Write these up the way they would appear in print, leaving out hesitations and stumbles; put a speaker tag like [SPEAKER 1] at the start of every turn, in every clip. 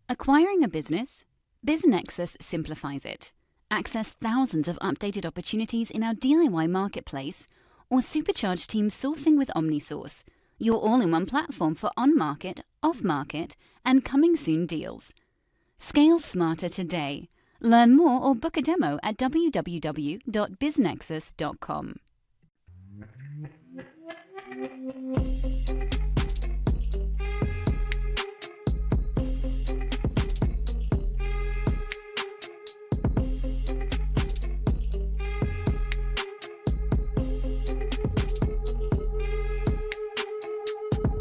[SPEAKER 1] Acquiring a business? BizNexus simplifies it. Access thousands of updated opportunities in our DIY marketplace or supercharge team sourcing with OmniSource, your all-in-one platform for on-market, off-market, and coming-soon deals. Scale smarter today. Learn more or book a demo at www.biznexus.com.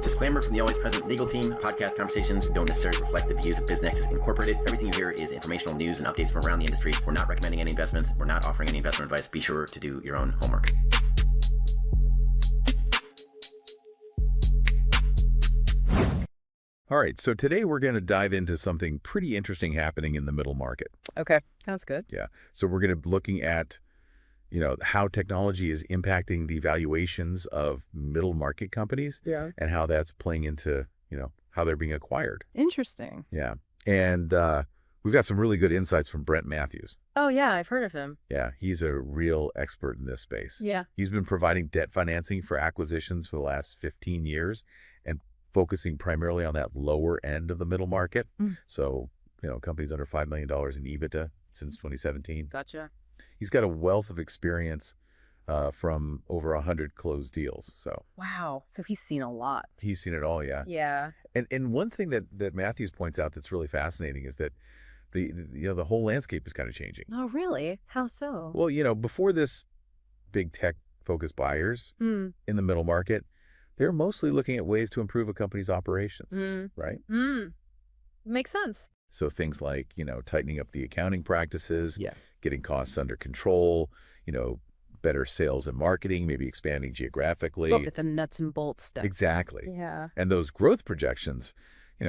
[SPEAKER 2] Disclaimer from the always present legal team: podcast conversations don't necessarily reflect the views of BizNexus Incorporated. Everything you hear is informational news and updates from around the industry. We're not recommending any investments. We're not offering any investment advice. Be sure to do your own homework.
[SPEAKER 3] All right, so today we're going to dive into something pretty interesting happening in the middle market.
[SPEAKER 4] Okay, sounds good.
[SPEAKER 3] Yeah, so we're going to be looking at, how technology is impacting the valuations of middle market companies.
[SPEAKER 4] Yeah.
[SPEAKER 3] And how that's playing into, how they're being acquired.
[SPEAKER 4] Interesting.
[SPEAKER 3] Yeah, and we've got some really good insights from Brent Matthews.
[SPEAKER 4] Oh, yeah, I've heard of him.
[SPEAKER 3] Yeah, he's a real expert in this space.
[SPEAKER 4] Yeah.
[SPEAKER 3] He's been providing debt financing for acquisitions for the last 15 years and focusing primarily on that lower end of the middle market. So, companies under $5 million in EBITDA since 2017.
[SPEAKER 4] Gotcha.
[SPEAKER 3] He's got a wealth of experience from over 100 closed deals. So
[SPEAKER 4] Wow. So he's seen a lot.
[SPEAKER 3] he's seen it all, yeah.
[SPEAKER 4] Yeah.
[SPEAKER 3] And one thing that Matthews points out that's really fascinating is that the whole landscape is kind of changing.
[SPEAKER 4] Oh, really? How so?
[SPEAKER 3] Well, before this, big tech focused buyers in the middle market, they're mostly looking at ways to improve a company's operations, right?
[SPEAKER 4] Makes sense.
[SPEAKER 3] So things like, tightening up the accounting practices,
[SPEAKER 4] Yeah.
[SPEAKER 3] getting costs under control, better sales and marketing, maybe expanding geographically.
[SPEAKER 4] Look at the nuts and bolts stuff.
[SPEAKER 3] Exactly.
[SPEAKER 4] Yeah.
[SPEAKER 3] And those growth projections,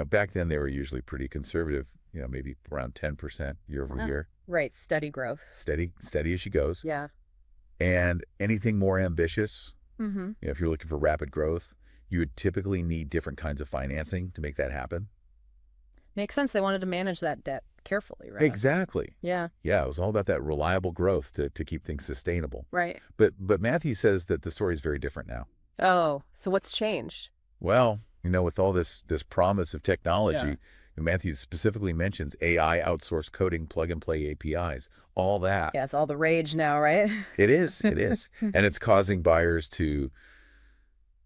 [SPEAKER 3] back then they were usually pretty conservative, maybe around 10% year over year.
[SPEAKER 4] Right. Steady growth.
[SPEAKER 3] Steady as she goes.
[SPEAKER 4] Yeah.
[SPEAKER 3] And anything more ambitious,
[SPEAKER 4] Mm-hmm.
[SPEAKER 3] if you're looking for rapid growth, you would typically need different kinds of financing to make that happen.
[SPEAKER 4] Makes sense. They wanted to manage that debt carefully, right?
[SPEAKER 3] Exactly.
[SPEAKER 4] Yeah.
[SPEAKER 3] Yeah, it was all about that reliable growth to keep things sustainable.
[SPEAKER 4] Right.
[SPEAKER 3] But Matthew says that the story is very different now.
[SPEAKER 4] Oh, so what's changed?
[SPEAKER 3] Well, with all this promise of technology, Matthew specifically mentions AI, outsourced coding, plug-and-play APIs, all that.
[SPEAKER 4] Yeah, it's all the rage now, right?
[SPEAKER 3] It is. And it's causing buyers to,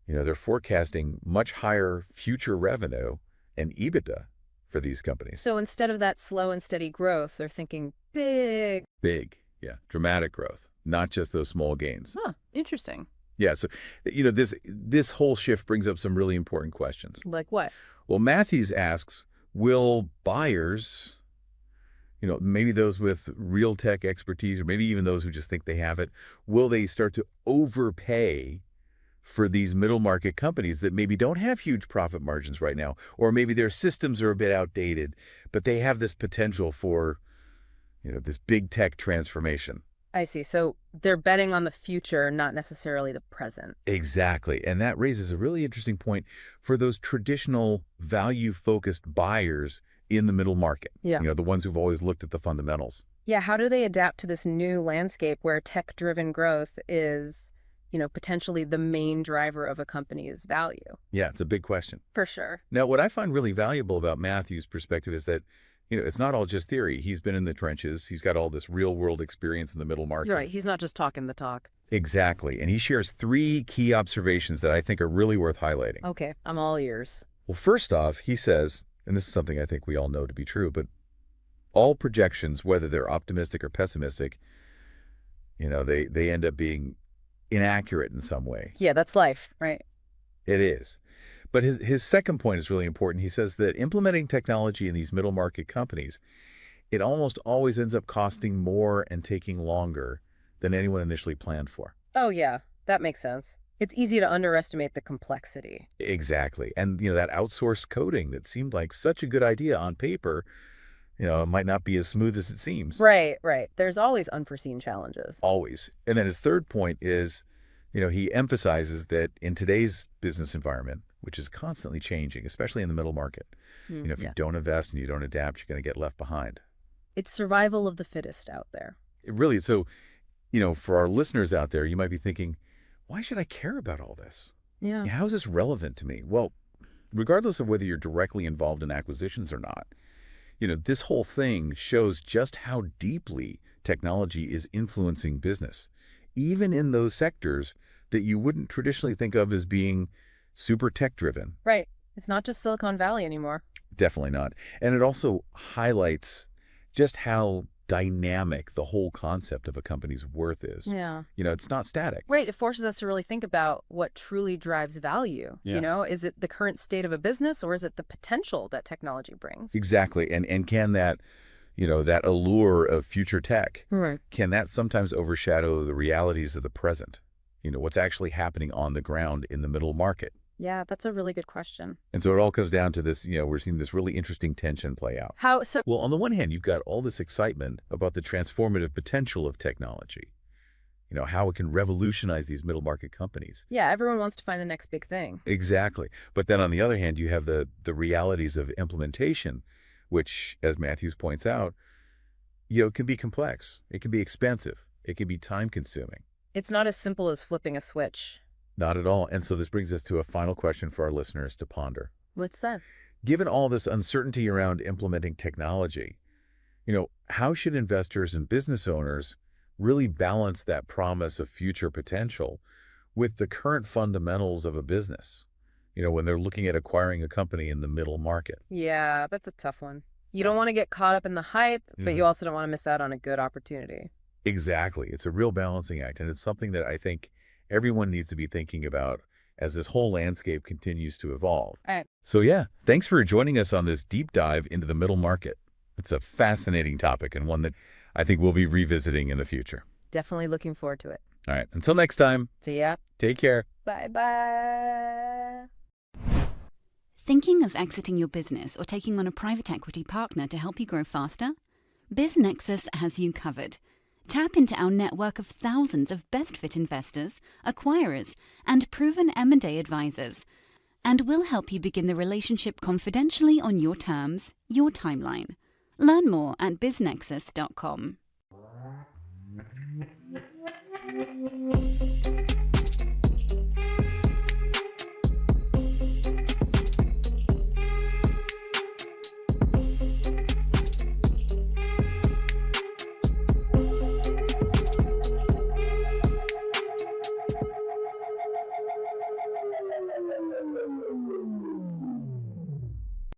[SPEAKER 3] they're forecasting much higher future revenue and EBITDA for these companies.
[SPEAKER 4] So instead of that slow and steady growth, they're thinking big.
[SPEAKER 3] Big, yeah, dramatic growth, not just those small gains.
[SPEAKER 4] Huh, interesting.
[SPEAKER 3] Yeah, so, this whole shift brings up some really important questions.
[SPEAKER 4] Like what?
[SPEAKER 3] Well, Matthews asks, will buyers, maybe those with real tech expertise, or maybe even those who just think they have it, will they start to overpay for these middle market companies that maybe don't have huge profit margins right now, or maybe their systems are a bit outdated, but they have this potential for, this big tech transformation?
[SPEAKER 4] I see. So they're betting on the future, not necessarily the present.
[SPEAKER 3] Exactly. And that raises a really interesting point for those traditional value-focused buyers in the middle market.
[SPEAKER 4] Yeah.
[SPEAKER 3] The ones who've always looked at the fundamentals.
[SPEAKER 4] Yeah, how do they adapt to this new landscape where tech-driven growth is, potentially the main driver of a company's value?
[SPEAKER 3] Yeah, it's a big question.
[SPEAKER 4] For sure.
[SPEAKER 3] Now, what I find really valuable about Matthew's perspective is that, it's not all just theory. He's been in the trenches. He's got all this real-world experience in the middle market.
[SPEAKER 4] You're right. He's not just talking the talk.
[SPEAKER 3] Exactly. And he shares 3 key observations that I think are really worth highlighting.
[SPEAKER 4] Okay, I'm all ears.
[SPEAKER 3] Well, first off, he says, and this is something I think we all know to be true, but all projections, whether they're optimistic or pessimistic, they end up being inaccurate in some way.
[SPEAKER 4] Yeah, that's life, right?
[SPEAKER 3] It is. But his second point is really important. He says that implementing technology in these middle market companies, it almost always ends up costing more and taking longer than anyone initially planned for.
[SPEAKER 4] Oh, yeah, that makes sense. It's easy to underestimate the complexity.
[SPEAKER 3] Exactly. And, that outsourced coding that seemed like such a good idea on paper, it might not be as smooth as it seems.
[SPEAKER 4] Right. There's always unforeseen challenges.
[SPEAKER 3] Always. And then his third point is, he emphasizes that in today's business environment, which is constantly changing, especially in the middle market. If you don't invest and you don't adapt, you're going to get left behind.
[SPEAKER 4] It's survival of the fittest out there.
[SPEAKER 3] It really, so, for our listeners out there, you might be thinking, why should I care about all this?
[SPEAKER 4] Yeah.
[SPEAKER 3] How is this relevant to me? Well, regardless of whether you're directly involved in acquisitions or not, this whole thing shows just how deeply technology is influencing business, even in those sectors that you wouldn't traditionally think of as being super tech-driven.
[SPEAKER 4] Right. It's not just Silicon Valley anymore.
[SPEAKER 3] Definitely not. And it also highlights just how dynamic the whole concept of a company's worth is.
[SPEAKER 4] Yeah.
[SPEAKER 3] It's not static.
[SPEAKER 4] Right. It forces us to really think about what truly drives value.
[SPEAKER 3] Yeah.
[SPEAKER 4] Is it the current state of a business, or is it the potential that technology brings?
[SPEAKER 3] Exactly. And can that, that allure of future tech,
[SPEAKER 4] Right.
[SPEAKER 3] can that sometimes overshadow the realities of the present? What's actually happening on the ground in the middle market?
[SPEAKER 4] Yeah, that's a really good question.
[SPEAKER 3] And so it all comes down to this, we're seeing this really interesting tension play out.
[SPEAKER 4] How so?
[SPEAKER 3] Well, on the one hand, you've got all this excitement about the transformative potential of technology, how it can revolutionize these middle market companies.
[SPEAKER 4] Yeah, everyone wants to find the next big thing.
[SPEAKER 3] Exactly. But then on the other hand, you have the realities of implementation, which, as Matthews points out, can be complex. It can be expensive. It can be time consuming.
[SPEAKER 4] It's not as simple as flipping a switch.
[SPEAKER 3] Not at all. And so this brings us to a final question for our listeners to ponder.
[SPEAKER 4] What's that?
[SPEAKER 3] Given all this uncertainty around implementing technology, how should investors and business owners really balance that promise of future potential with the current fundamentals of a business, when they're looking at acquiring a company in the middle market?
[SPEAKER 4] Yeah, that's a tough one. You don't want to get caught up in the hype, but you also don't want to miss out on a good opportunity.
[SPEAKER 3] Exactly. It's a real balancing act, and it's something that I think everyone needs to be thinking about as this whole landscape continues to evolve.
[SPEAKER 4] All right.
[SPEAKER 3] So yeah, thanks for joining us on this deep dive into the middle market. It's a fascinating topic and one that I think we'll be revisiting in the future.
[SPEAKER 4] Definitely looking forward to it.
[SPEAKER 3] All right. Until next time.
[SPEAKER 4] See ya.
[SPEAKER 3] Take care.
[SPEAKER 4] Bye-bye.
[SPEAKER 1] Thinking of exiting your business or taking on a private equity partner to help you grow faster? BizNexus has you covered. Tap into our network of thousands of best-fit investors, acquirers, and proven M&A advisors, and we'll help you begin the relationship confidentially on your terms, your timeline. Learn more at biznexus.com.